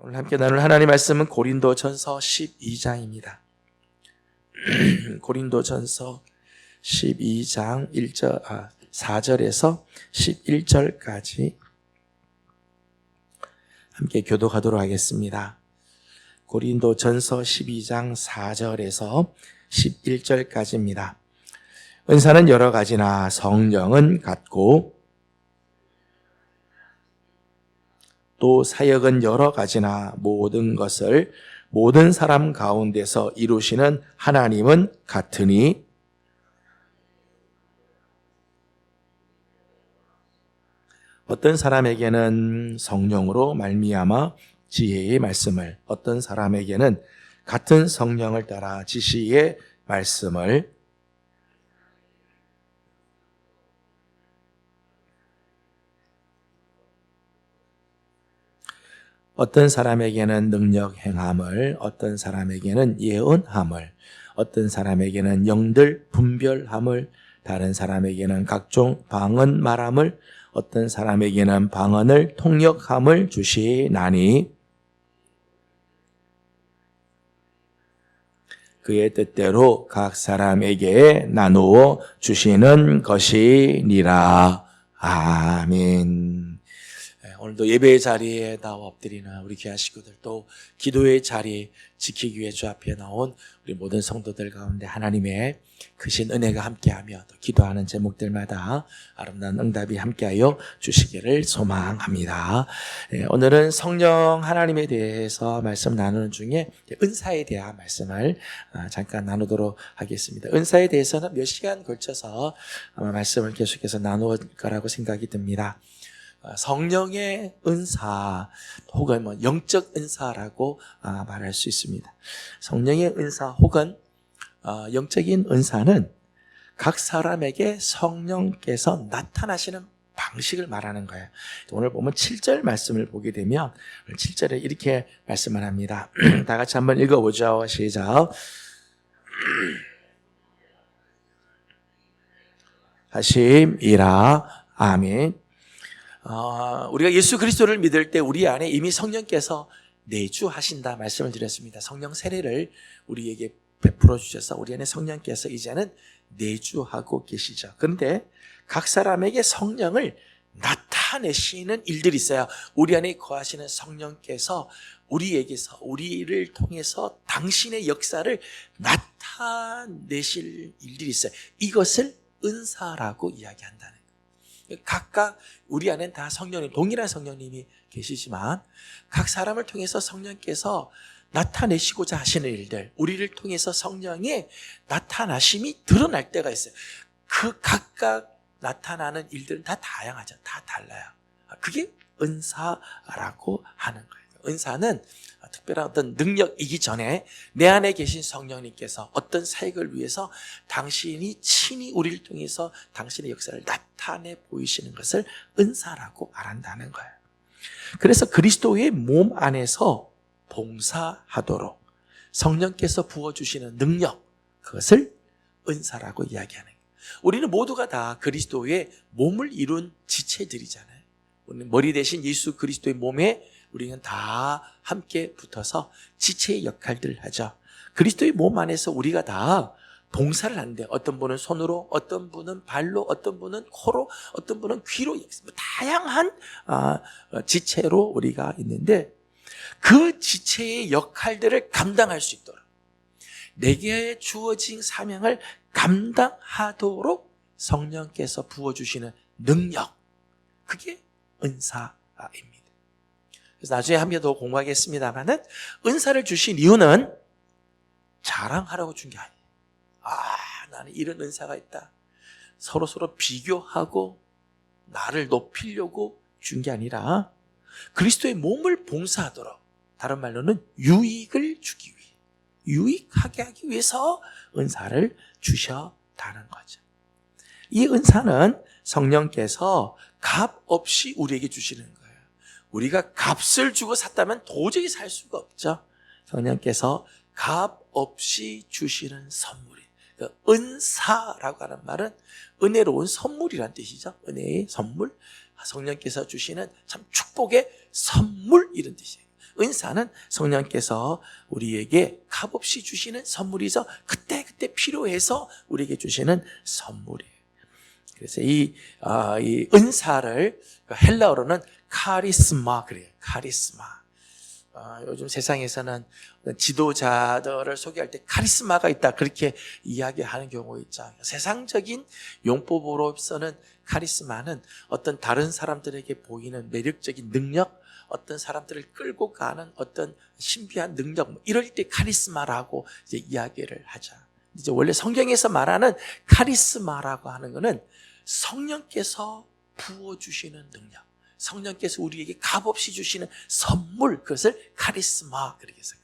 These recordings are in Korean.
오늘 함께 나눌 하나님의 말씀은 고린도전서 12장입니다. 고린도전서 12장 4절에서 11절까지 함께 교독하도록 하겠습니다. 고린도전서 12장 4절에서 11절까지입니다. 은사는 여러 가지나 성령은 같고 또 사역은 여러 가지나 모든 것을 모든 사람 가운데서 이루시는 하나님은 같으니 어떤 사람에게는 성령으로 말미암아 지혜의 말씀을, 어떤 사람에게는 같은 성령을 따라 지식의 말씀을, 어떤 사람에게는 능력 행함을, 어떤 사람에게는 예언함을, 어떤 사람에게는 영들 분별함을, 다른 사람에게는 각종 방언 말함을, 어떤 사람에게는 방언을 통역함을 주시나니 그의 뜻대로 각 사람에게 나누어 주시는 것이니라. 아멘. 오늘도 예배의 자리에 나와 엎드리는 우리 귀한 식구들, 또 기도의 자리 지키기 위해 주 앞에 나온 우리 모든 성도들 가운데 하나님의 크신 은혜가 함께하며 또 기도하는 제목들마다 아름다운 응답이 함께하여 주시기를 소망합니다. 오늘은 성령 하나님에 대해서 말씀 나누는 중에 은사에 대한 말씀을 잠깐 나누도록 하겠습니다. 은사에 대해서는 몇 시간 걸쳐서 아마 말씀을 계속해서 나누을 거라고 생각이 듭니다. 성령의 은사 혹은 영적 은사라고 말할 수 있습니다. 성령의 은사 혹은 영적인 은사는 각 사람에게 성령께서 나타나시는 방식을 말하는 거예요. 오늘 보면 7절 말씀을 보게 되면 7절에 이렇게 말씀을 합니다. 다 같이 한번 읽어보죠. 시작. 하심이라. 아멘. 우리가 예수 그리스도를 믿을 때 우리 안에 이미 성령께서 내주하신다 말씀을 드렸습니다. 성령 세례를 우리에게 베풀어 주셔서 우리 안에 성령께서 이제는 내주하고 계시죠. 그런데 각 사람에게 성령을 나타내시는 일들이 있어요. 우리 안에 거하시는 성령께서 우리에게서, 우리를 통해서 당신의 역사를 나타내실 일들이 있어요. 이것을 은사라고 이야기한다는 거예요. 각각 우리 안엔 다 성령님, 동일한 성령님이 계시지만 각 사람을 통해서 성령께서 나타내시고자 하시는 일들, 우리를 통해서 성령의 나타나심이 드러날 때가 있어요. 그 각각 나타나는 일들은 다 다양하죠. 다 달라요. 그게 은사라고 하는 거예요. 은사는 특별한 어떤 능력이기 전에 내 안에 계신 성령님께서 어떤 사역을 위해서 당신이 친히 우리를 통해서 당신의 역사를 나타내 보이시는 것을 은사라고 말한다는 거예요. 그래서 그리스도의 몸 안에서 봉사하도록 성령께서 부어주시는 능력, 그것을 은사라고 이야기하는 거예요. 우리는 모두가 다 그리스도의 몸을 이룬 지체들이잖아요. 우리는 머리 대신 예수 그리스도의 몸에 우리는 다 함께 붙어서 지체의 역할들을 하죠. 그리스도의 몸 안에서 우리가 다 봉사를 하는데 어떤 분은 손으로, 어떤 분은 발로, 어떤 분은 코로, 어떤 분은 귀로, 다양한 지체로 우리가 있는데 그 지체의 역할들을 감당할 수 있도록 내게 주어진 사명을 감당하도록 성령께서 부어주시는 능력, 그게 은사입니다. 그래서 나중에 한 번 더 공부하겠습니다만은 은사를 주신 이유는 자랑하라고 준 게 아니에요. 나는 이런 은사가 있다. 서로 비교하고 나를 높이려고 준 게 아니라 그리스도의 몸을 봉사하도록, 다른 말로는 유익을 주기 위해, 유익하게 하기 위해서 은사를 주셨다는 거죠. 이 은사는 성령께서 값 없이 우리에게 주시는 거예요. 우리가 값을 주고 샀다면 도저히 살 수가 없죠. 성령께서 값 없이 주시는 선물이, 은사라고 하는 말은 은혜로운 선물이란 뜻이죠. 은혜의 선물, 성령께서 주시는 참 축복의 선물, 이런 뜻이에요. 은사는 성령께서 우리에게 값없이 주시는 선물이죠. 그때그때 필요해서 우리에게 주시는 선물이에요. 그래서 이 은사를 헬라어로는 카리스마 그래요. 카리스마. 요즘 세상에서는 지도자들을 소개할 때 카리스마가 있다 그렇게 이야기하는 경우가 있죠. 세상적인 용법으로서는 카리스마는 어떤 다른 사람들에게 보이는 매력적인 능력, 어떤 사람들을 끌고 가는 어떤 신비한 능력, 이럴 때 카리스마라고 이제 이야기를 하죠. 이제 원래 성경에서 말하는 카리스마라고 하는 것은 성령께서 부어주시는 능력, 성령께서 우리에게 값없이 주시는 선물, 그것을 카리스마 그렇게 해서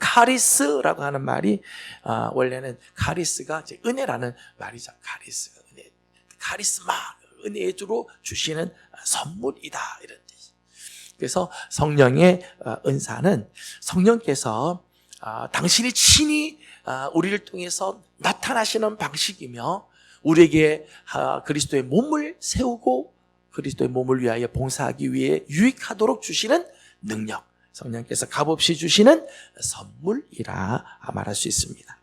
카리스라고 하는 말이 원래는 카리스가 이제 은혜라는 말이죠. 카리스가 은혜, 카리스마 은혜의 주로 주시는 선물이다 이런 뜻. 그래서 성령의 은사는 성령께서 당신이 친히 우리를 통해서 나타나시는 방식이며 우리에게 그리스도의 몸을 세우고 그리스도의 몸을 위하여 봉사하기 위해 유익하도록 주시는 능력, 성령께서 값없이 주시는 선물이라 말할 수 있습니다.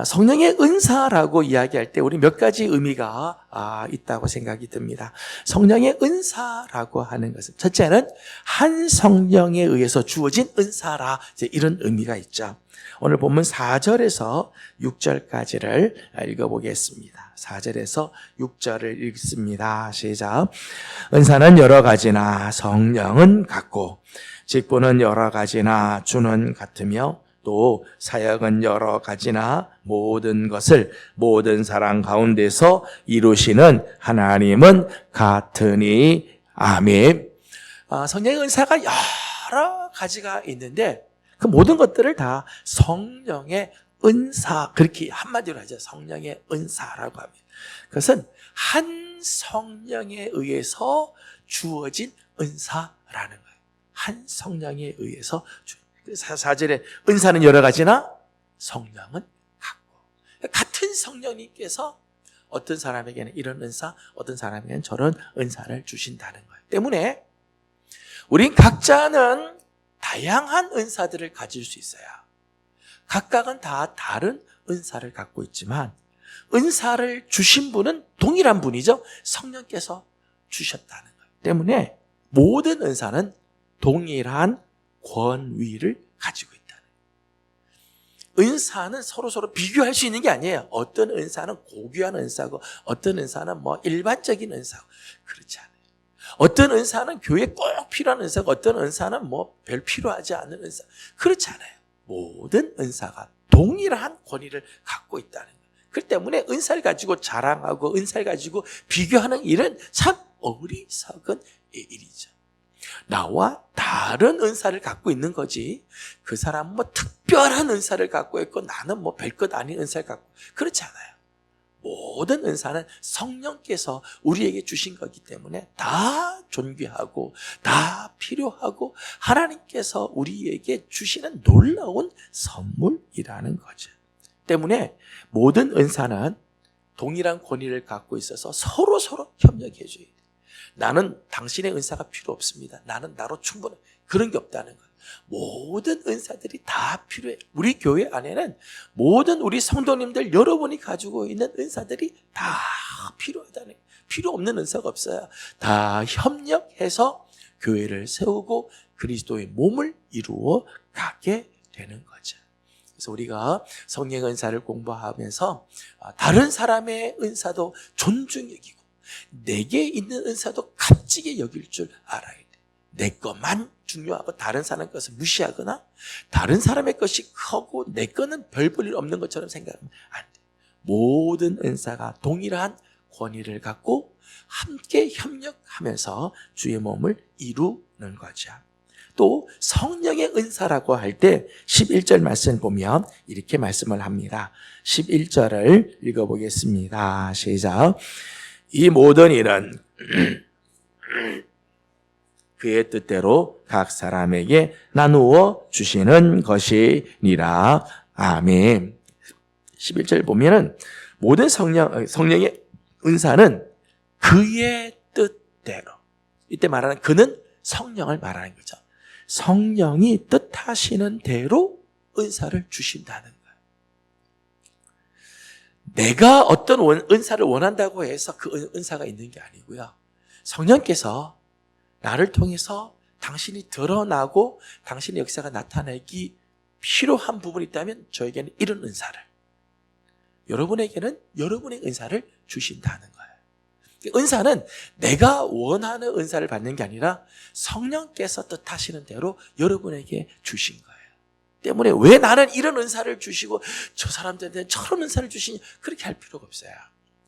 성령의 은사라고 이야기할 때 우리 몇 가지 의미가 있다고 생각이 듭니다. 성령의 은사라고 하는 것은 첫째는 한 성령에 의해서 주어진 은사라, 이런 의미가 있죠. 오늘 본문 4절에서 6절까지를 읽어보겠습니다. 4절에서 6절을 읽습니다. 시작. 은사는 여러 가지나 성령은 같고 직분은 여러 가지나 주는 같으며 또 사역은 여러 가지나 모든 것을 모든 사람 가운데서 이루시는 하나님은 같으니 아멘. 성령의 은사가 여러 가지가 있는데 그 모든 것들을 다 성령의 은사, 그렇게 한마디로 하죠. 성령의 은사라고 합니다. 그것은 한 성령에 의해서 주어진 은사라는 거예요. 한 성령에 의해서 4절에 은사는 여러 가지나 성령은 같고, 같은 성령님께서 어떤 사람에게는 이런 은사, 어떤 사람에게는 저런 은사를 주신다는 거예요. 때문에 우린 각자는 다양한 은사들을 가질 수 있어요. 각각은 다 다른 은사를 갖고 있지만 은사를 주신 분은 동일한 분이죠. 성령께서 주셨다는 거예요. 때문에 모든 은사는 동일한 권위를 가지고 있다는 거예요. 은사는 서로 비교할 수 있는 게 아니에요. 어떤 은사는 고귀한 은사고 어떤 은사는 일반적인 은사고 그렇지 않아요. 어떤 은사는 교회에 꼭 필요한 은사고 어떤 은사는 별 필요하지 않은 은사, 그렇지 않아요. 모든 은사가 동일한 권위를 갖고 있다는 거예요. 그렇기 때문에 은사를 가지고 자랑하고 은사를 가지고 비교하는 일은 참 어리석은 일이죠. 나와 다른 은사를 갖고 있는 거지 그 사람은 특별한 은사를 갖고 있고 나는 별것 아닌 은사를 갖고, 그렇지 않아요. 모든 은사는 성령께서 우리에게 주신 거기 때문에 다 존귀하고 다 필요하고 하나님께서 우리에게 주시는 놀라운 선물이라는 거죠. 때문에 모든 은사는 동일한 권위를 갖고 있어서 서로 협력해 줘야 돼요. 나는 당신의 은사가 필요 없습니다. 나는 나로 충분해. 그런 게 없다는 거예요. 모든 은사들이 다 필요해요. 우리 교회 안에는 모든 우리 성도님들 여러분이 가지고 있는 은사들이 다 필요하다는 거예요. 필요 없는 은사가 없어요. 다 협력해서 교회를 세우고 그리스도의 몸을 이루어 가게 되는 거죠. 그래서 우리가 성령의 은사를 공부하면서 다른 사람의 은사도 존중히 여기고 내게 있는 은사도 값지게 여길 줄 알아야 돼. 내 것만 중요하고 다른 사람 것을 무시하거나 다른 사람의 것이 크고 내 거는 별 볼 일 없는 것처럼 생각하면 안 돼. 모든 은사가 동일한 권위를 갖고 함께 협력하면서 주의 몸을 이루는 거죠. 또 성령의 은사라고 할 때 11절 말씀 보면 이렇게 말씀을 합니다. 11절을 읽어보겠습니다. 시작. 이 모든 일은 그의 뜻대로 각 사람에게 나누어 주시는 것이니라. 아멘. 11절 보면은 모든 성령의 은사는 그의 뜻대로, 이때 말하는 그는 성령을 말하는 거죠. 성령이 뜻하시는 대로 은사를 주신다는 거예요. 내가 어떤 은사를 원한다고 해서 그 은사가 있는 게 아니고요. 성령께서 나를 통해서 당신이 드러나고 당신의 역사가 나타나기 필요한 부분이 있다면 저에게는 이런 은사를, 여러분에게는 여러분의 은사를 주신다는 거예요. 은사는 내가 원하는 은사를 받는 게 아니라 성령께서 뜻하시는 대로 여러분에게 주신 거예요. 때문에 왜 나는 이런 은사를 주시고 저 사람들한테는 저런 은사를 주시니, 그렇게 할 필요가 없어요.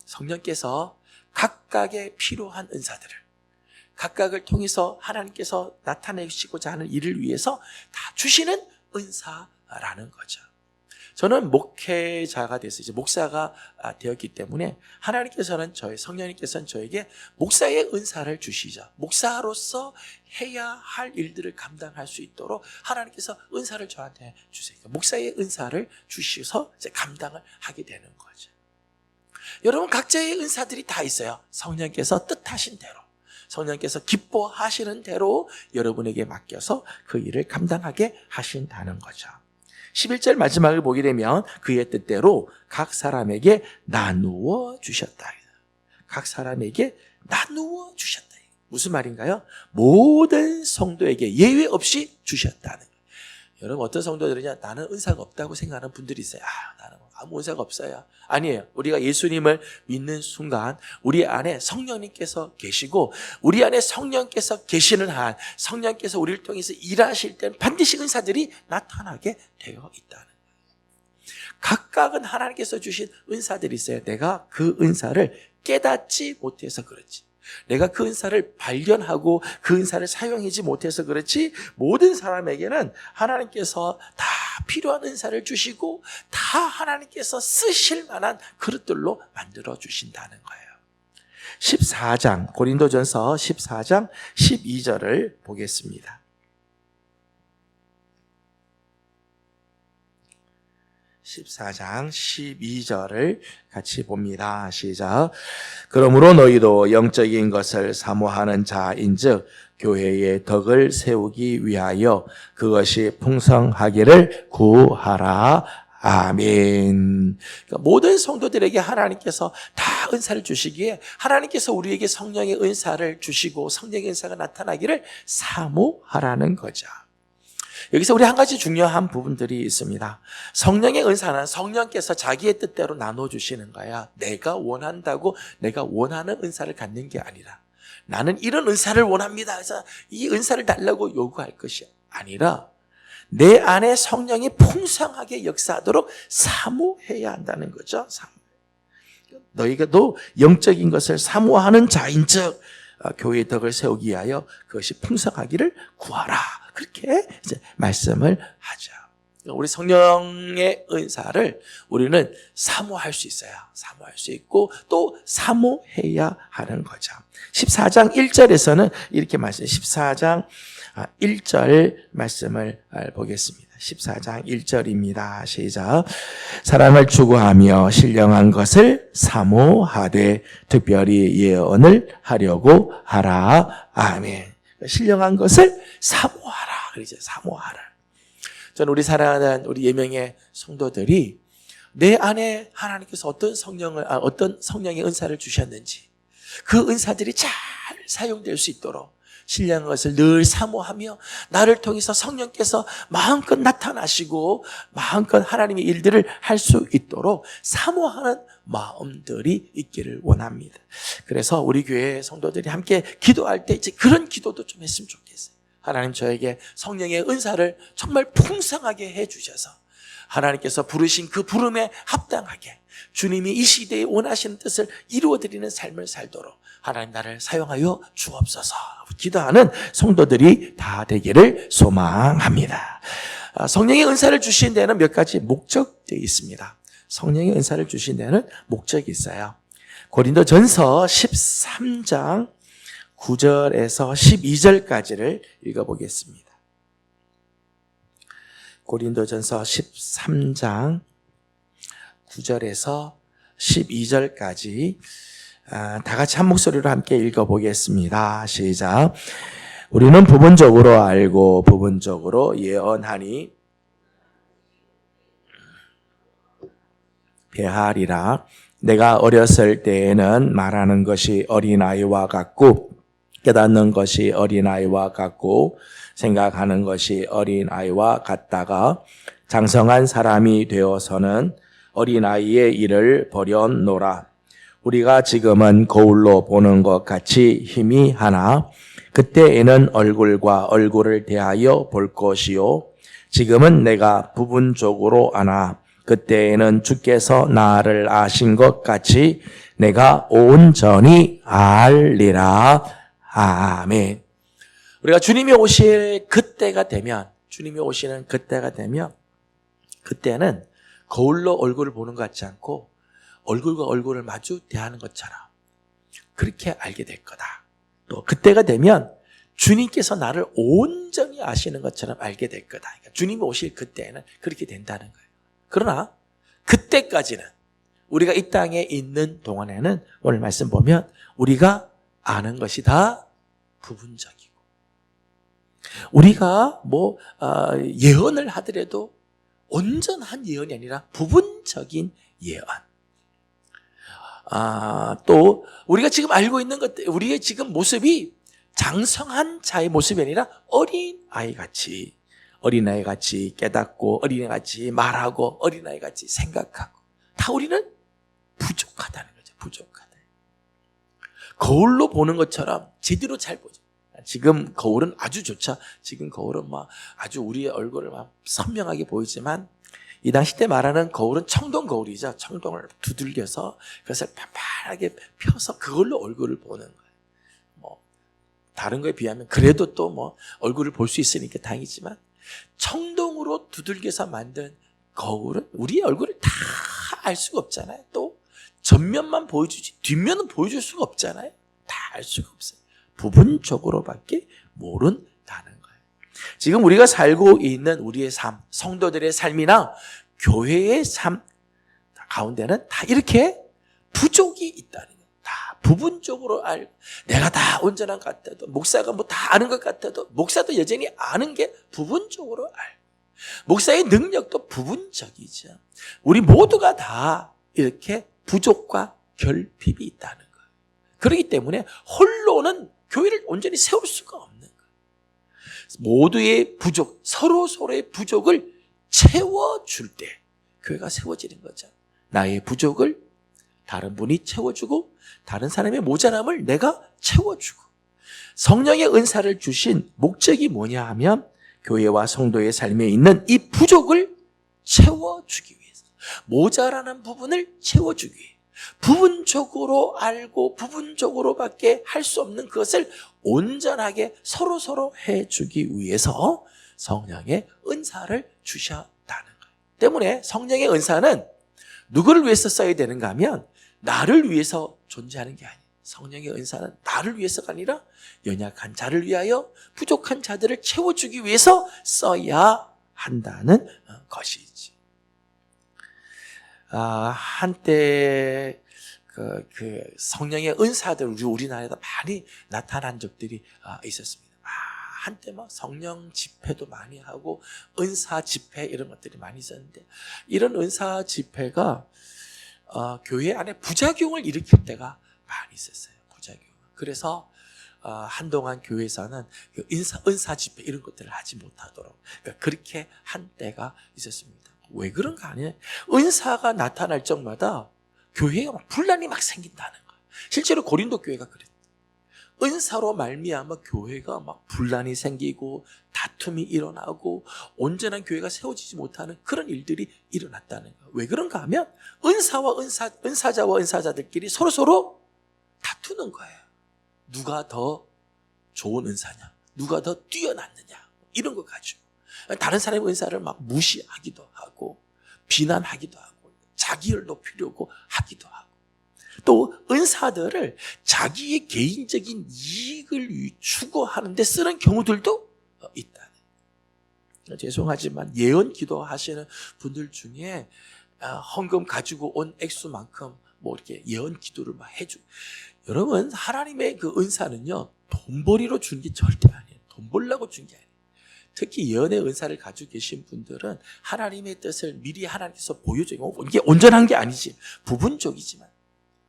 성령께서 각각의 필요한 은사들을 각각을 통해서 하나님께서 나타내시고자 하는 일을 위해서 다 주시는 은사라는 거죠. 저는 목회자가 돼서 이제 목사가 되었기 때문에 하나님께서는 성령님께서는 저에게 목사의 은사를 주시죠. 목사로서 해야 할 일들을 감당할 수 있도록 하나님께서 은사를 저한테 주세요. 목사의 은사를 주셔서 이제 감당을 하게 되는 거죠. 여러분, 각자의 은사들이 다 있어요. 성령께서 뜻하신 대로, 성령께서 기뻐하시는 대로 여러분에게 맡겨서 그 일을 감당하게 하신다는 거죠. 11절 마지막을 보게 되면 그의 뜻대로 각 사람에게 나누어 주셨다. 각 사람에게 나누어 주셨다. 무슨 말인가요? 모든 성도에게 예외 없이 주셨다는 거예요. 여러분, 어떤 성도들은요, 나는 은사가 없다고 생각하는 분들이 있어요. 나는 아무 은사가 없어요. 아니에요. 우리가 예수님을 믿는 순간 우리 안에 성령님께서 계시고, 우리 안에 성령께서 계시는 한 성령께서 우리를 통해서 일하실 때는 반드시 은사들이 나타나게 되어 있다는 거예요. 각각은 하나님께서 주신 은사들이 있어요. 내가 그 은사를 깨닫지 못해서 그렇지, 내가 그 은사를 발견하고 그 은사를 사용하지 못해서 그렇지, 모든 사람에게는 하나님께서 다 필요한 은사를 주시고 다 하나님께서 쓰실 만한 그릇들로 만들어 주신다는 거예요. 14장, 고린도전서 14장 12절을 보겠습니다. 14장 12절을 같이 봅니다. 시작. 그러므로 너희도 영적인 것을 사모하는 자인즉 교회의 덕을 세우기 위하여 그것이 풍성하기를 구하라. 아멘. 그러니까 모든 성도들에게 하나님께서 다 은사를 주시기에 하나님께서 우리에게 성령의 은사를 주시고 성령의 은사가 나타나기를 사모하라는 거죠. 여기서 우리 한 가지 중요한 부분들이 있습니다. 성령의 은사는 성령께서 자기의 뜻대로 나눠주시는 거야. 내가 원한다고 내가 원하는 은사를 갖는 게 아니라, 나는 이런 은사를 원합니다 해서 이 은사를 달라고 요구할 것이 아니라 내 안에 성령이 풍성하게 역사하도록 사모해야 한다는 거죠. 너희가도 영적인 것을 사모하는 자인즉 교회의 덕을 세우기 위하여 그것이 풍성하기를 구하라. 그렇게 이제 말씀을 하죠. 우리 성령의 은사를 우리는 사모할 수 있어요. 사모할 수 있고 또 사모해야 하는 거죠. 14장 1절에서는 이렇게 말씀해요. 14장 1절 말씀을 보겠습니다. 14장 1절입니다. 시작. 사랑을 추구하며 신령한 것을 사모하되 특별히 예언을 하려고 하라. 아멘. 신령한 것을 사모하라. 그러죠. 사모하라. 저는 우리 사랑하는 우리 예명의 성도들이 내 안에 하나님께서 어떤 성령의 은사를 주셨는지 그 은사들이 잘 사용될 수 있도록 신령한 것을 늘 사모하며 나를 통해서 성령께서 마음껏 나타나시고 마음껏 하나님의 일들을 할 수 있도록 사모하는 마음들이 있기를 원합니다. 그래서 우리 교회 성도들이 함께 기도할 때 이제 그런 기도도 좀 했으면 좋겠어요. 하나님, 저에게 성령의 은사를 정말 풍성하게 해주셔서 하나님께서 부르신 그 부름에 합당하게 주님이 이 시대에 원하시는 뜻을 이루어드리는 삶을 살도록 하나님 나를 사용하여 주옵소서 기도하는 성도들이 다 되기를 소망합니다. 성령의 은사를 주신 데는 몇 가지 목적들이 있습니다. 성령의 은사를 주신 데는 목적이 있어요. 고린도전서 13장 9절에서 12절까지를 읽어보겠습니다. 고린도전서 13장 9절에서 12절까지 다 같이 한 목소리로 함께 읽어보겠습니다. 시작. 우리는 부분적으로 알고 부분적으로 예언하니 배하리라. 내가 어렸을 때에는 말하는 것이 어린아이와 같고 깨닫는 것이 어린아이와 같고 생각하는 것이 어린아이와 같다가 장성한 사람이 되어서는 어린아이의 일을 버려놓으라. 우리가 지금은 거울로 보는 것 같이 희미하나 그때에는 얼굴과 얼굴을 대하여 볼 것이요 지금은 내가 부분적으로 아나 그때에는 주께서 나를 아신 것 같이 내가 온전히 알리라. 아멘. 우리가 주님이 오실 그때가 되면, 주님이 오시는 그때가 되면, 그때는 거울로 얼굴을 보는 것 같지 않고 얼굴과 얼굴을 마주 대하는 것처럼 그렇게 알게 될 거다. 또 그때가 되면 주님께서 나를 온전히 아시는 것처럼 알게 될 거다. 그러니까 주님이 오실 그때는 그렇게 된다는 거예요. 그러나 그때까지는 우리가 이 땅에 있는 동안에는 오늘 말씀 보면 우리가 아는 것이 다 부분적이고 우리가 예언을 하더라도 온전한 예언이 아니라 부분적인 예언. 또 우리가 지금 알고 있는 것, 우리의 지금 모습이 장성한 자의 모습이 아니라 어린아이같이 깨닫고 어린아이같이 말하고 어린아이같이 생각하고 다 우리는 부족하다는 거죠. 부족하다. 거울로 보는 것처럼 제대로 잘 보죠. 지금 거울은 아주 좋죠. 지금 거울은 아주 우리의 얼굴을 선명하게 보이지만 이 당시 때 말하는 거울은 청동 거울이죠. 청동을 두들겨서 그것을 판판하게 펴서 그걸로 얼굴을 보는 거예요. 다른 거에 비하면 그래도 또 얼굴을 볼 수 있으니까 다행이지만 청동으로 두들겨서 만든 거울은 우리의 얼굴을 다 알 수가 없잖아요. 또 전면만 보여주지 뒷면은 보여줄 수가 없잖아요. 다 알 수가 없어요. 부분적으로밖에 모른다는 거예요. 지금 우리가 살고 있는 우리의 삶, 성도들의 삶이나 교회의 삶 가운데는 다 이렇게 부족이 있다는 거예요. 다 부분적으로 알고 내가 다 온전한 것 같아도 목사가 다 아는 것 같아도 목사도 여전히 아는 게 부분적으로 알고 목사의 능력도 부분적이죠. 우리 모두가 다 이렇게 부족과 결핍이 있다는 거예요. 그렇기 때문에 홀로는 교회를 온전히 세울 수가 없는 거예요. 모두의 부족, 서로의 부족을 채워줄 때 교회가 세워지는 거죠. 나의 부족을 다른 분이 채워주고 다른 사람의 모자람을 내가 채워주고 성령의 은사를 주신 목적이 뭐냐 하면 교회와 성도의 삶에 있는 이 부족을 채워주기 위해서 모자라는 부분을 채워주기 위해 부분적으로 알고 부분적으로밖에 할 수 없는 그것을 온전하게 서로 해주기 위해서 성령의 은사를 주셨다는 거예요. 때문에 성령의 은사는 누구를 위해서 써야 되는가 하면 나를 위해서 존재하는 게 아니에요. 성령의 은사는 나를 위해서가 아니라 연약한 자를 위하여 부족한 자들을 채워주기 위해서 써야 한다는 것이지. 한때 그 성령의 은사들 우리나라에도 많이 나타난 적들이 있었습니다. 한때 성령 집회도 많이 하고 은사 집회 이런 것들이 많이 있었는데 이런 은사 집회가 교회 안에 부작용을 일으킬 때가 많이 있었어요. 부작용. 그래서 한동안 교회에서는 은사 집회 이런 것들을 하지 못하도록 그렇게 한 때가 있었습니다. 왜 그런가 하면 은사가 나타날 적마다 교회에 분란이 막 생긴다는 거예요. 실제로 고린도 교회가 그랬어요. 은사로 말미암아 교회가 막 분란이 생기고 다툼이 일어나고 온전한 교회가 세워지지 못하는 그런 일들이 일어났다는 거예요. 왜 그런가 하면 은사자와 은사자들끼리 서로 다투는 거예요. 누가 더 좋은 은사냐, 누가 더 뛰어났느냐 이런 거 가지고 다른 사람의 은사를 막 무시하기도 하고 비난하기도 하고 자기를 높이려고 하기도 하고 또 은사들을 자기의 개인적인 이익을 추구하는 데 쓰는 경우들도 있다. 죄송하지만 예언 기도하시는 분들 중에 헌금 가지고 온 액수만큼 이렇게 예언 기도를 막 해주고 여러분 하나님의 그 은사는요 돈벌이로 주는 게 절대 아니에요. 돈 벌려고 준 게 아니에요. 특히 예언의 은사를 가지고 계신 분들은 하나님의 뜻을 미리 하나님께서 보여줘요. 이게 온전한 게 아니지, 부분적이지만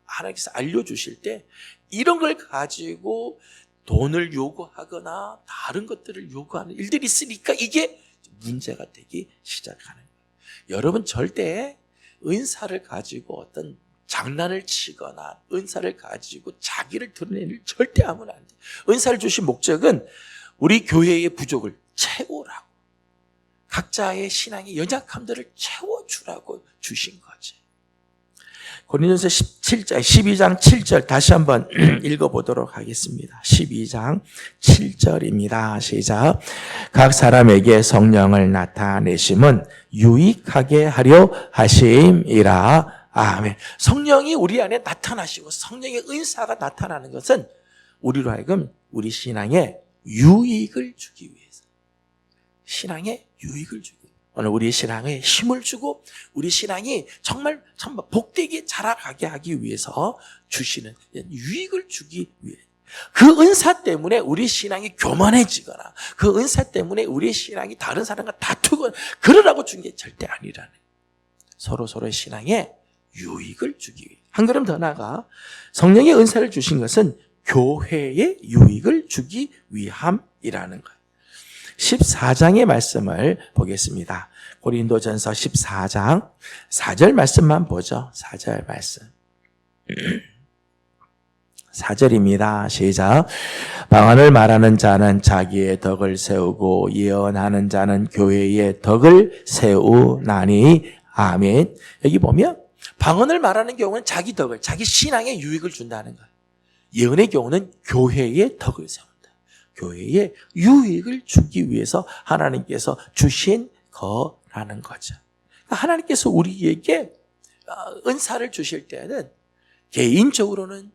하나님께서 알려주실 때 이런 걸 가지고 돈을 요구하거나 다른 것들을 요구하는 일들이 있으니까 이게 문제가 되기 시작하는 거예요. 여러분 절대 은사를 가지고 어떤 장난을 치거나 은사를 가지고 자기를 드러내는 일 절대 하면 안 돼요. 은사를 주신 목적은 우리 교회의 부족을 채우라고, 각자의 신앙의 연약함들을 채워주라고 주신 거지. 고린도서 12장 7절 다시 한번 읽어보도록 하겠습니다. 12장 7절입니다. 시작. 각 사람에게 성령을 나타내심은 유익하게 하려 하심이라. 아멘. 성령이 우리 안에 나타나시고 성령의 은사가 나타나는 것은 우리로 하여금 우리 신앙에 유익을 주기 위해서, 신앙에 유익을 주기 위해서, 오늘 우리 신앙에 힘을 주고 우리 신앙이 정말 복되게 자라가게 하기 위해서 주시는 유익을 주기 위해, 그 은사 때문에 우리 신앙이 교만해지거나 그 은사 때문에 우리 신앙이 다른 사람과 다투거나 그러라고 준 게 절대 아니라는, 서로서로의 신앙에 유익을 주기 위해. 한 걸음 더 나아가 성령의 은사를 주신 것은 교회에 유익을 주기 위함이라는 거예요. 14장의 말씀을 보겠습니다. 고린도전서 14장 4절 말씀만 보죠. 4절 말씀. 4절입니다. 시작. 방언을 말하는 자는 자기의 덕을 세우고 예언하는 자는 교회의 덕을 세우나니. 아멘. 여기 보면 방언을 말하는 경우는 자기 덕을, 자기 신앙에 유익을 준다는 거예요. 예언의 경우는 교회의 덕을 세운다. 교회에 유익을 주기 위해서 하나님께서 주신 거라는 거죠. 하나님께서 우리에게 은사를 주실 때는 개인적으로는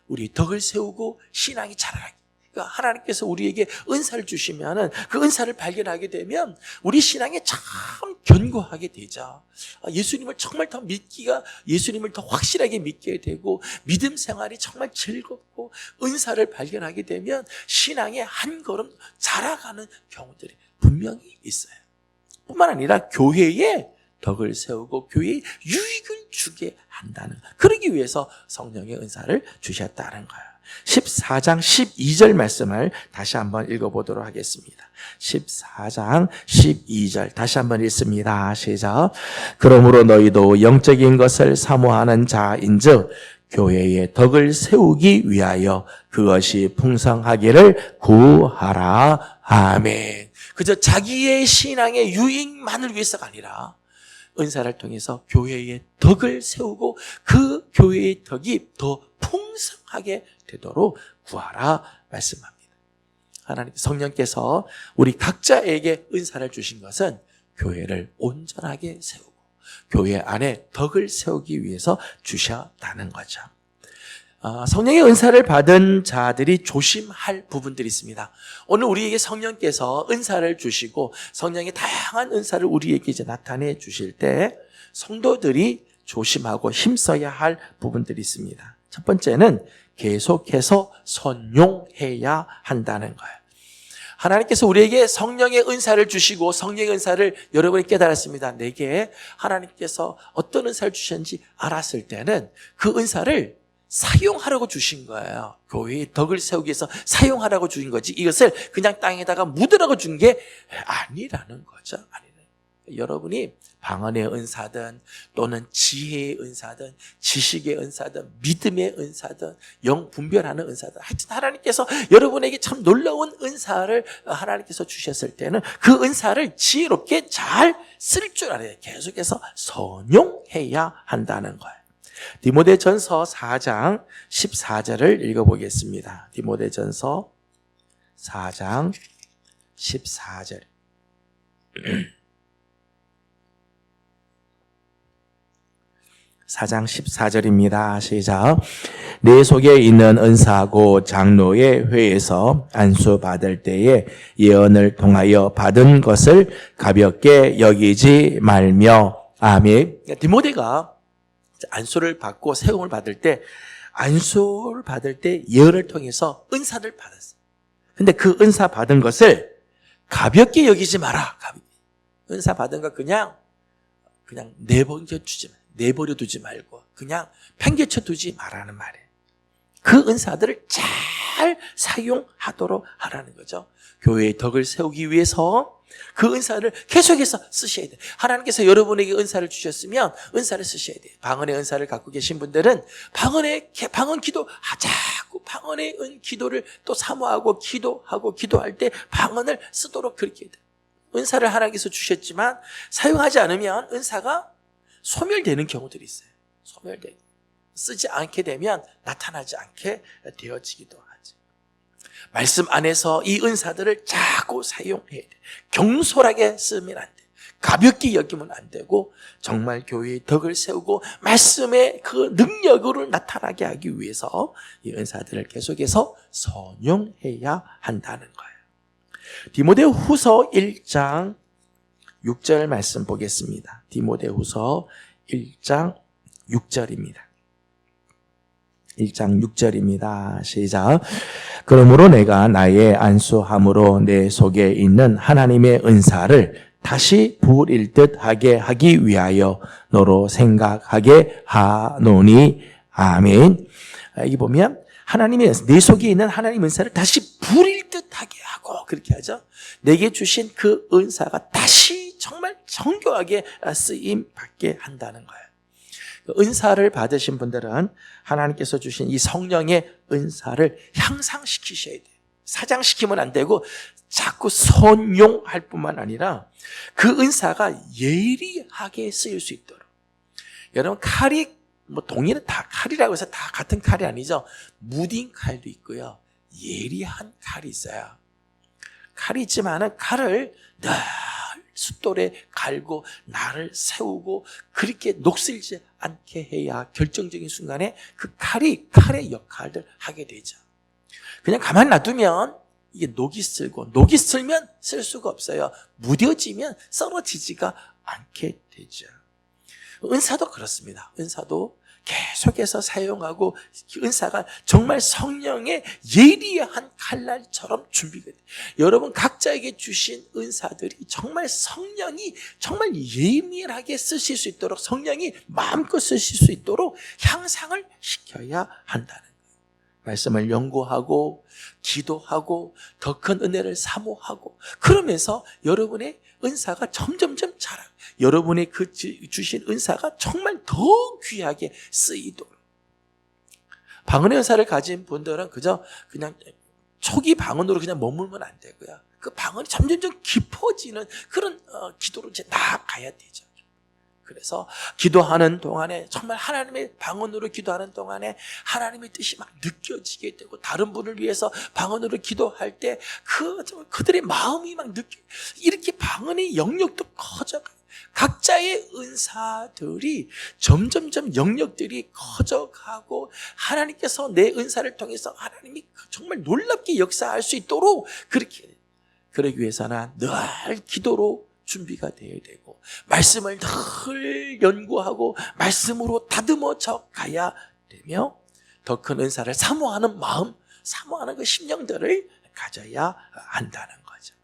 우리 덕을 세우고 신앙이 자라게, 그러니까 하나님께서 우리에게 은사를 주시면은 그 은사를 발견하게 되면 우리 신앙이 참 견고하게 되죠. 예수님을 정말 더 믿기가, 예수님을 더 확실하게 믿게 되고 믿음 생활이 정말 즐겁고 은사를 발견하게 되면 신앙의 한 걸음 자라가는 경우들이 분명히 있어요. 뿐만 아니라 교회에 덕을 세우고 교회에 유익을 주게 한다는, 그러기 위해서 성령의 은사를 주셨다는 거예요. 14장 12절 말씀을 다시 한번 읽어보도록 하겠습니다. 14장 12절 다시 한번 읽습니다. 시작. 그러므로 너희도 영적인 것을 사모하는 자인즉 교회의 덕을 세우기 위하여 그것이 풍성하기를 구하라. 아멘. 그저 자기의 신앙의 유익만을 위해서가 아니라 은사를 통해서 교회의 덕을 세우고 그 교회의 덕이 더 풍성하게 되도록 구하라 말씀합니다. 하나님 성령께서 우리 각자에게 은사를 주신 것은 교회를 온전하게 세우고 교회 안에 덕을 세우기 위해서 주셨다는 거죠. 성령의 은사를 받은 자들이 조심할 부분들이 있습니다. 오늘 우리에게 성령께서 은사를 주시고 성령의 다양한 은사를 우리에게 이제 나타내 주실 때 성도들이 조심하고 힘써야 할 부분들이 있습니다. 첫 번째는 계속해서 선용해야 한다는 거예요. 하나님께서 우리에게 성령의 은사를 주시고 성령의 은사를 여러분이 깨달았습니다. 내게 하나님께서 어떤 은사를 주셨는지 알았을 때는 그 은사를 사용하라고 주신 거예요. 교회의 덕을 세우기 위해서 사용하라고 주신 거지, 이것을 그냥 땅에다가 묻으라고 준 게 아니라는 거죠. 여러분이 방언의 은사든 또는 지혜의 은사든 지식의 은사든 믿음의 은사든 영 분별하는 은사든, 하여튼 하나님께서 여러분에게 참 놀라운 은사를 하나님께서 주셨을 때는 그 은사를 지혜롭게 잘 쓸 줄 알아야 돼요. 계속해서 선용해야 한다는 거예요. 디모데전서 4장 14절을 읽어보겠습니다. 디모데전서 4장 14절. 4장 14절입니다. 시작. 내 속에 있는 은사고 장로의 회에서 안수 받을 때에 예언을 통하여 받은 것을 가볍게 여기지 말며. 아멘. 디모데가 안수를 받고 세움을 받을 때, 안수를 받을 때 예언을 통해서 은사를 받았어요. 근데 그 은사 받은 것을 가볍게 여기지 마라. 은사 받은 거 그냥 내버려 두지 말고 그냥 팽개쳐 두지 말라는 말이에요. 그 은사들을 잘 사용하도록 하라는 거죠. 교회의 덕을 세우기 위해서 그 은사를 계속해서 쓰셔야 돼요. 하나님께서 여러분에게 은사를 주셨으면 은사를 쓰셔야 돼요. 방언의 은사를 갖고 계신 분들은 방언 기도 자꾸 방언의 기도를 또 사모하고 기도할 때 방언을 쓰도록 그렇게 돼요. 은사를 하나님께서 주셨지만 사용하지 않으면 은사가 소멸되는 경우들이 있어요. 소멸되고 쓰지 않게 되면 나타나지 않게 되어지기도 하죠. 말씀 안에서 이 은사들을 자꾸 사용해야 돼. 경솔하게 쓰면 안 돼. 가볍게 여기면 안 되고 정말 교회의 덕을 세우고 말씀의 그 능력으로 나타나게 하기 위해서 이 은사들을 계속해서 선용해야 한다는 거예요. 디모데후서 1장 6절 말씀 보겠습니다. 디모데후서 1장 6절입니다. 1장 6절입니다. 시작. 그러므로 내가 나의 안수함으로 내 속에 있는 하나님의 은사를 다시 부을 듯 하게 하기 위하여 너로 생각하게 하노니. 아멘. 여기 보면 내 속에 있는 하나님의 은사를 다시 부릴 듯 하게 하고 그렇게 하죠. 내게 주신 그 은사가 다시 정말 정교하게 쓰임 받게 한다는 거예요. 은사를 받으신 분들은 하나님께서 주신 이 성령의 은사를 향상시키셔야 돼요. 사장시키면 안 되고 자꾸 선용할 뿐만 아니라 그 은사가 예리하게 쓰일 수 있도록. 여러분 칼이 동일한 다 칼이라고 해서 다 같은 칼이 아니죠. 무딘 칼도 있고요. 예리한 칼이 있어요. 칼이 있지만은 칼을 늘 숫돌에 갈고 날을 세우고 그렇게 녹슬지 않게 해야 결정적인 순간에 그 칼의 역할을 하게 되죠. 그냥 가만히 놔두면 이게 녹이 슬면 쓸 수가 없어요. 무뎌지면 썰어지지가 않게 되죠. 은사도 그렇습니다. 은사도 계속해서 사용하고 은사가 정말 성령의 예리한 칼날처럼 준비가 돼요. 여러분 각자에게 주신 은사들이 정말 성령이 정말 예민하게 쓰실 수 있도록 성령이 마음껏 쓰실 수 있도록 향상을 시켜야 한다는 거예요. 말씀을 연구하고 기도하고 더 큰 은혜를 사모하고 그러면서 여러분의 은사가 점점점 자라요. 여러분의 그 주신 은사가 정말 더 귀하게 쓰이도록. 방언의 은사를 가진 분들은 그냥 초기 방언으로 그냥 머물면 안 되고요. 그 방언이 점점점 깊어지는 그런 기도로 이제 나아가야 되죠. 그래서 기도하는 동안에 정말 하나님의 방언으로 기도하는 동안에 하나님의 뜻이 막 느껴지게 되고 다른 분을 위해서 방언으로 기도할 때 그들의 마음이 막 이렇게 방언의 영역도 커져가요. 각자의 은사들이 점점점 영역들이 커져가고 하나님께서 내 은사를 통해서 하나님이 정말 놀랍게 역사할 수 있도록 그러기 위해서는 늘 기도로 준비가 되어야 되고 말씀을 늘 연구하고 말씀으로 다듬어져 가야 되며 더 큰 은사를 사모하는 마음, 사모하는 그 심령들을 가져야 한다는 거죠.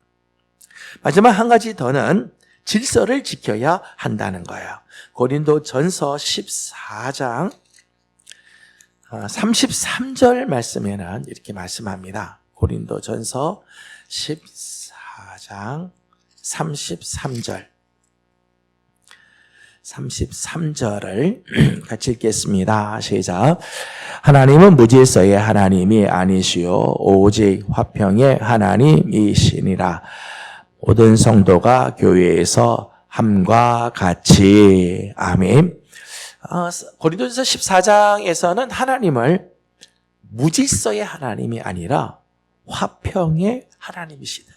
마지막 한 가지 더는 질서를 지켜야 한다는 거예요. 고린도전서 14장 33절 말씀에는 이렇게 말씀합니다. 고린도전서 14장 33절을 같이 읽겠습니다. 시작. 하나님은 무질서의 하나님이 아니시오 오직 화평의 하나님이시니라. 모든 성도가 교회에서 함과 같이. 아멘. 고린도전서 14장에서는 하나님을 무질서의 하나님이 아니라 화평의 하나님이시다.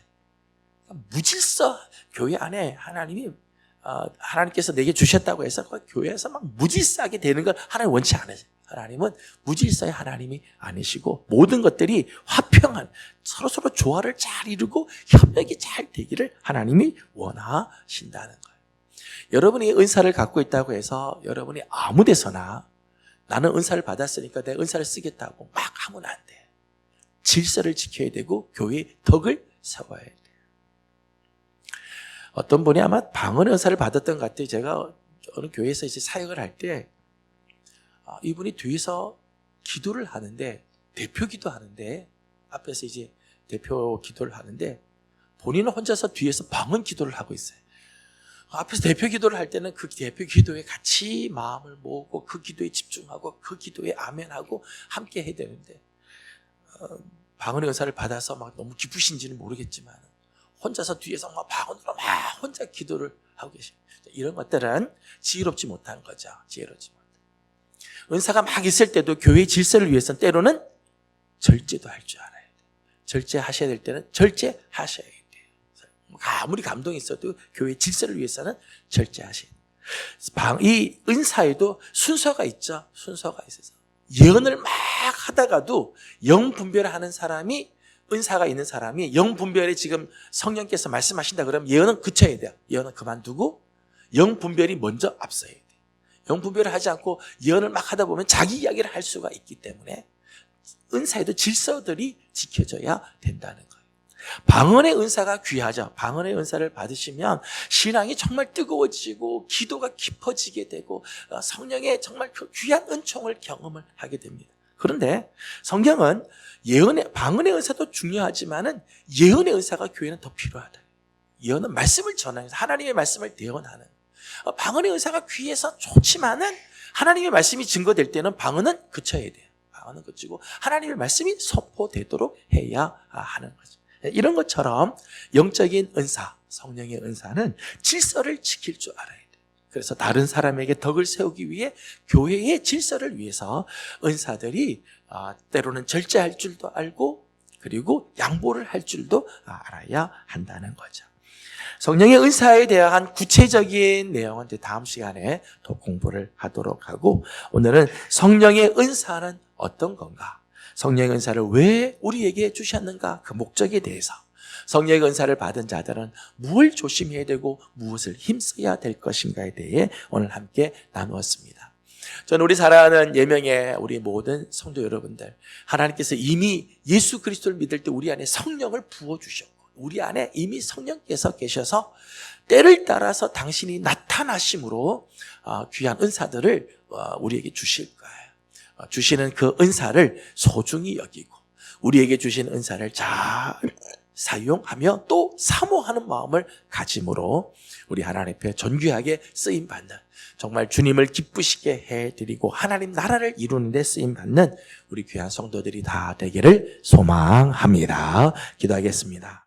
무질서 교회 안에 하나님께서 내게 주셨다고 해서 교회에서 막 무질서하게 되는 걸 하나님 원치 않으세요. 하나님은 무질서의 하나님이 아니시고 모든 것들이 화평한 서로 조화를 잘 이루고 협력이 잘 되기를 하나님이 원하신다는 거예요. 여러분이 은사를 갖고 있다고 해서 여러분이 아무 데서나 나는 은사를 받았으니까 내 은사를 쓰겠다고 막 하면 안 돼. 질서를 지켜야 되고 교회의 덕을 세워야 돼요. 어떤 분이 아마 방언의 은사를 받았던 것 같아요. 제가 어느 교회에서 이제 사역을 할 때 이분이 뒤에서 기도를 하는데, 대표 기도하는데, 앞에서 이제 대표 기도를 하는데 본인은 혼자서 뒤에서 방언 기도를 하고 있어요. 앞에서 대표 기도를 할 때는 그 대표 기도에 같이 마음을 모으고 그 기도에 집중하고 그 기도에 아멘하고 함께 해야 되는데 방언의 은사를 받아서 막 너무 기쁘신지는 모르겠지만 혼자서 뒤에서 막 방언으로 막 혼자 기도를 하고 계십니다. 이런 것들은 지혜롭지 못한 거죠. 지혜롭지 못한. 은사가 막 있을 때도 교회의 질서를 위해서는 때로는 절제도 할 줄 알아야 돼요. 절제하셔야 될 때는 절제하셔야 돼요. 아무리 감동이 있어도 교회의 질서를 위해서는 절제하셔야 돼요. 이 은사에도 순서가 있죠. 순서가 있어서 예언을 막 하다가도 영분별하는 사람이, 은사가 있는 사람이 영분별에 지금 성령께서 말씀하신다 그러면 예언은 그쳐야 돼요. 예언은 그만두고 영분별이 먼저 앞서야 돼요. 영분별을 하지 않고 예언을 막 하다 보면 자기 이야기를 할 수가 있기 때문에 은사에도 질서들이 지켜져야 된다는 거예요. 방언의 은사가 귀하죠. 방언의 은사를 받으시면 신앙이 정말 뜨거워지고 기도가 깊어지게 되고 성령의 정말 귀한 은총을 경험을 하게 됩니다. 그런데 성경은 방언의 은사도 중요하지만은 예언의 은사가 교회는 더 필요하다. 예언은 말씀을 전하는, 하나님의 말씀을 대언하는. 방언의 은사가 귀해서 좋지만은 하나님의 말씀이 증거될 때는 방언은 그쳐야 돼요. 방언은 그치고 하나님의 말씀이 선포되도록 해야 하는 거죠. 이런 것처럼 영적인 은사, 성령의 은사는 질서를 지킬 줄 알아야 돼요. 그래서 다른 사람에게 덕을 세우기 위해 교회의 질서를 위해서 은사들이 때로는 절제할 줄도 알고 그리고 양보를 할 줄도 알아야 한다는 거죠. 성령의 은사에 대한 구체적인 내용은 다음 시간에 더 공부를 하도록 하고, 오늘은 성령의 은사는 어떤 건가? 성령의 은사를 왜 우리에게 주셨는가? 그 목적에 대해서, 성령의 은사를 받은 자들은 무엇을 조심해야 되고 무엇을 힘써야 될 것인가에 대해 오늘 함께 나누었습니다. 저는 우리 사랑하는 예명의 우리 모든 성도 여러분들, 하나님께서 이미 예수 그리스도를 믿을 때 우리 안에 성령을 부어주셨고 우리 안에 이미 성령께서 계셔서 때를 따라서 당신이 나타나심으로 귀한 은사들을 우리에게 주실 거예요. 주시는 그 은사를 소중히 여기고 우리에게 주신 은사를 잘 사용하며 또 사모하는 마음을 가짐으로 우리 하나님 앞에 존귀하게 쓰임받는, 정말 주님을 기쁘시게 해드리고 하나님 나라를 이루는 데 쓰임받는 우리 귀한 성도들이 다 되기를 소망합니다. 기도하겠습니다.